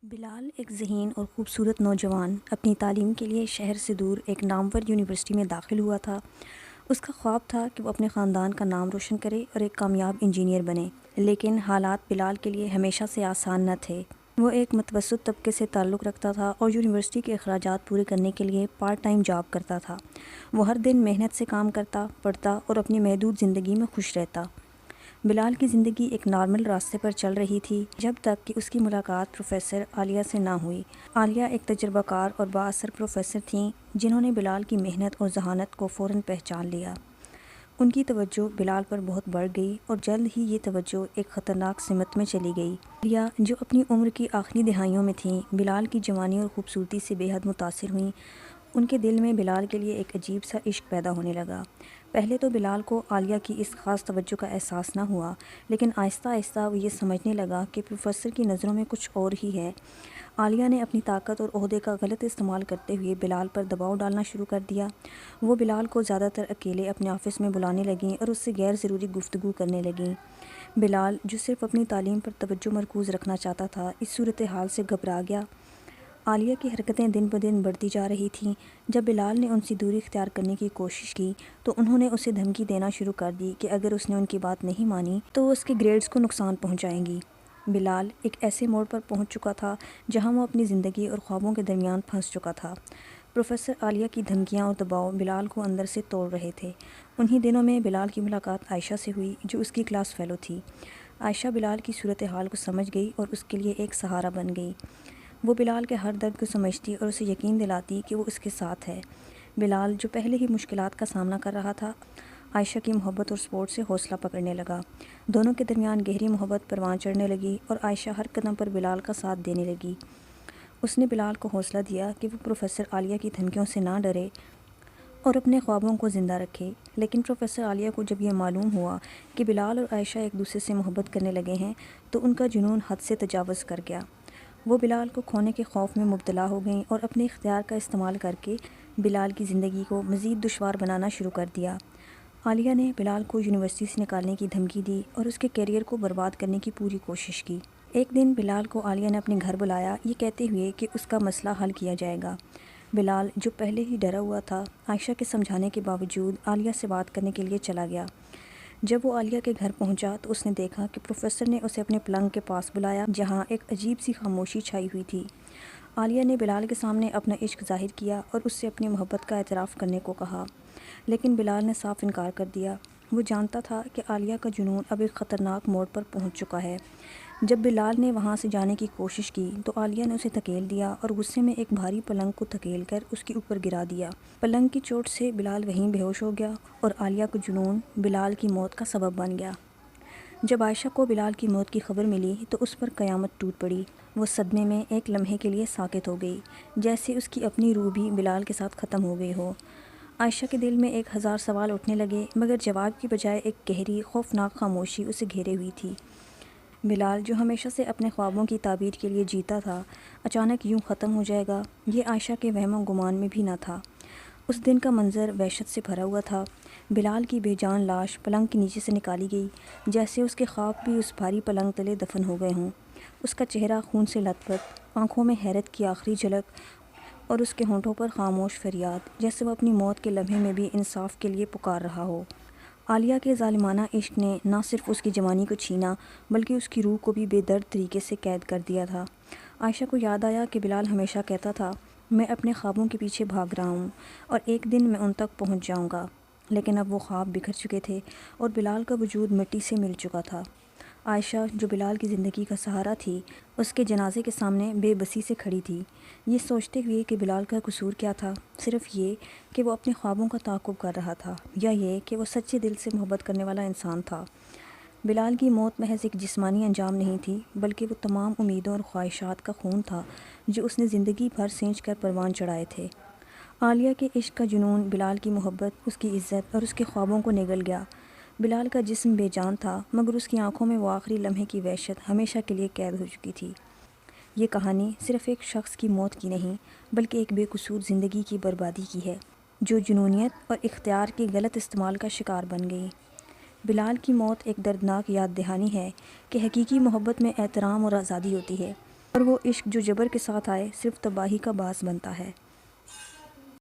بلال ایک ذہین اور خوبصورت نوجوان اپنی تعلیم کے لیے شہر سے دور ایک نامور یونیورسٹی میں داخل ہوا تھا۔ اس کا خواب تھا کہ وہ اپنے خاندان کا نام روشن کرے اور ایک کامیاب انجینئر بنے، لیکن حالات بلال کے لیے ہمیشہ سے آسان نہ تھے۔ وہ ایک متوسط طبقے سے تعلق رکھتا تھا اور یونیورسٹی کے اخراجات پورے کرنے کے لیے پارٹ ٹائم جاب کرتا تھا۔ وہ ہر دن محنت سے کام کرتا، پڑھتا اور اپنی محدود زندگی میں خوش رہتا۔ بلال کی زندگی ایک نارمل راستے پر چل رہی تھی جب تک کہ اس کی ملاقات پروفیسر عالیہ سے نہ ہوئی۔ عالیہ ایک تجربہ کار اور بااثر پروفیسر تھیں جنہوں نے بلال کی محنت اور ذہانت کو فوراً پہچان لیا۔ ان کی توجہ بلال پر بہت بڑھ گئی اور جلد ہی یہ توجہ ایک خطرناک سمت میں چلی گئی۔ عالیہ، جو اپنی عمر کی آخری دہائیوں میں تھیں، بلال کی جوانی اور خوبصورتی سے بے حد متاثر ہوئیں۔ ان کے دل میں بلال کے لیے ایک عجیب سا عشق پیدا ہونے لگا۔ پہلے تو بلال کو عالیہ کی اس خاص توجہ کا احساس نہ ہوا، لیکن آہستہ آہستہ وہ یہ سمجھنے لگا کہ پروفیسر کی نظروں میں کچھ اور ہی ہے۔ عالیہ نے اپنی طاقت اور عہدے کا غلط استعمال کرتے ہوئے بلال پر دباؤ ڈالنا شروع کر دیا۔ وہ بلال کو زیادہ تر اکیلے اپنے آفس میں بلانے لگیں اور اس سے غیر ضروری گفتگو کرنے لگیں۔ بلال، جو صرف اپنی تعلیم پر توجہ مرکوز رکھنا چاہتا تھا، اس صورتحال سے گھبرا گیا۔ عالیہ کی حرکتیں دن بدن بڑھتی جا رہی تھیں۔ جب بلال نے ان سے دوری اختیار کرنے کی کوشش کی تو انہوں نے اسے دھمکی دینا شروع کر دی کہ اگر اس نے ان کی بات نہیں مانی تو وہ اس کے گریڈز کو نقصان پہنچائیں گی۔ بلال ایک ایسے موڑ پر پہنچ چکا تھا جہاں وہ اپنی زندگی اور خوابوں کے درمیان پھنس چکا تھا۔ پروفیسر عالیہ کی دھمکیاں اور دباؤ بلال کو اندر سے توڑ رہے تھے۔ انہی دنوں میں بلال کی ملاقات عائشہ سے ہوئی، جو اس کی کلاس فیلو تھی۔ عائشہ بلال کی صورتحال کو سمجھ گئی اور اس کے لیے ایک سہارا بن گئی۔ وہ بلال کے ہر درد کو سمجھتی اور اسے یقین دلاتی کہ وہ اس کے ساتھ ہے۔ بلال، جو پہلے ہی مشکلات کا سامنا کر رہا تھا، عائشہ کی محبت اور سپورٹ سے حوصلہ پکڑنے لگا۔ دونوں کے درمیان گہری محبت پروان چڑھنے لگی اور عائشہ ہر قدم پر بلال کا ساتھ دینے لگی۔ اس نے بلال کو حوصلہ دیا کہ وہ پروفیسر عالیہ کی دھمکیوں سے نہ ڈرے اور اپنے خوابوں کو زندہ رکھے۔ لیکن پروفیسر عالیہ کو جب یہ معلوم ہوا کہ بلال اور عائشہ ایک دوسرے سے محبت کرنے لگے ہیں تو ان کا جنون حد سے تجاوز کر گیا۔ وہ بلال کو کھونے کے خوف میں مبتلا ہو گئیں اور اپنے اختیار کا استعمال کر کے بلال کی زندگی کو مزید دشوار بنانا شروع کر دیا۔ عالیہ نے بلال کو یونیورسٹی سے نکالنے کی دھمکی دی اور اس کے کیریئر کو برباد کرنے کی پوری کوشش کی۔ ایک دن بلال کو عالیہ نے اپنے گھر بلایا، یہ کہتے ہوئے کہ اس کا مسئلہ حل کیا جائے گا۔ بلال، جو پہلے ہی ڈرا ہوا تھا، عائشہ کے سمجھانے کے باوجود عالیہ سے بات کرنے کے لیے چلا گیا۔ جب وہ عالیہ کے گھر پہنچا تو اس نے دیکھا کہ پروفیسر نے اسے اپنے پلنگ کے پاس بلایا جہاں ایک عجیب سی خاموشی چھائی ہوئی تھی۔ عالیہ نے بلال کے سامنے اپنا عشق ظاہر کیا اور اس سے اپنی محبت کا اعتراف کرنے کو کہا، لیکن بلال نے صاف انکار کر دیا۔ وہ جانتا تھا کہ عالیہ کا جنون اب ایک خطرناک موڑ پر پہنچ چکا ہے۔ جب بلال نے وہاں سے جانے کی کوشش کی تو عالیہ نے اسے دھکیل دیا اور غصے میں ایک بھاری پلنگ کو دھکیل کر اس کے اوپر گرا دیا۔ پلنگ کی چوٹ سے بلال وہیں بے ہوش ہو گیا اور عالیہ کا جنون بلال کی موت کا سبب بن گیا۔ جب عائشہ کو بلال کی موت کی خبر ملی تو اس پر قیامت ٹوٹ پڑی۔ وہ صدمے میں ایک لمحے کے لیے ساکت ہو گئی، جیسے اس کی اپنی روح بھی بلال کے ساتھ ختم ہو گئی ہو۔ عائشہ کے دل میں ایک ہزار سوال اٹھنے لگے، مگر جواب کی بجائے ایک گہری خوفناک خاموشی اسے گھیرے ہوئی تھی۔ بلال، جو ہمیشہ سے اپنے خوابوں کی تعبیر کے لیے جیتا تھا، اچانک یوں ختم ہو جائے گا، یہ عائشہ کے وہم و گمان میں بھی نہ تھا۔ اس دن کا منظر وحشت سے بھرا ہوا تھا۔ بلال کی بے جان لاش پلنگ کے نیچے سے نکالی گئی، جیسے اس کے خواب بھی اس بھاری پلنگ تلے دفن ہو گئے ہوں۔ اس کا چہرہ خون سے لت پت، آنکھوں میں حیرت کی آخری جھلک اور اس کے ہونٹوں پر خاموش فریاد، جیسے وہ اپنی موت کے لمحے میں بھی انصاف کے لیے پکار رہا ہو۔ عالیہ کے ظالمانہ عشق نے نہ صرف اس کی جوانی کو چھینا بلکہ اس کی روح کو بھی بے درد طریقے سے قید کر دیا تھا۔ عائشہ کو یاد آیا کہ بلال ہمیشہ کہتا تھا، میں اپنے خوابوں کے پیچھے بھاگ رہا ہوں اور ایک دن میں ان تک پہنچ جاؤں گا، لیکن اب وہ خواب بکھر چکے تھے اور بلال کا وجود مٹی سے مل چکا تھا۔ عائشہ، جو بلال کی زندگی کا سہارا تھی، اس کے جنازے کے سامنے بے بسی سے کھڑی تھی، یہ سوچتے ہوئے کہ بلال کا قصور کیا تھا، صرف یہ کہ وہ اپنے خوابوں کا تعاقب کر رہا تھا، یا یہ کہ وہ سچے دل سے محبت کرنے والا انسان تھا۔ بلال کی موت محض ایک جسمانی انجام نہیں تھی، بلکہ وہ تمام امیدوں اور خواہشات کا خون تھا جو اس نے زندگی بھر سینچ کر پروان چڑھائے تھے۔ عالیہ کے عشق کا جنون بلال کی محبت، اس کی عزت اور اس کے خوابوں کو نگل گیا۔ بلال کا جسم بے جان تھا، مگر اس کی آنکھوں میں وہ آخری لمحے کی وحشت ہمیشہ کے لیے قید ہو چکی تھی۔ یہ کہانی صرف ایک شخص کی موت کی نہیں، بلکہ ایک بے قصور زندگی کی بربادی کی ہے، جو جنونیت اور اختیار کے غلط استعمال کا شکار بن گئی۔ بلال کی موت ایک دردناک یاد دہانی ہے کہ حقیقی محبت میں احترام اور آزادی ہوتی ہے۔ اور وہ عشق جو جبر کے ساتھ آئے صرف تباہی کا باعث بنتا ہے۔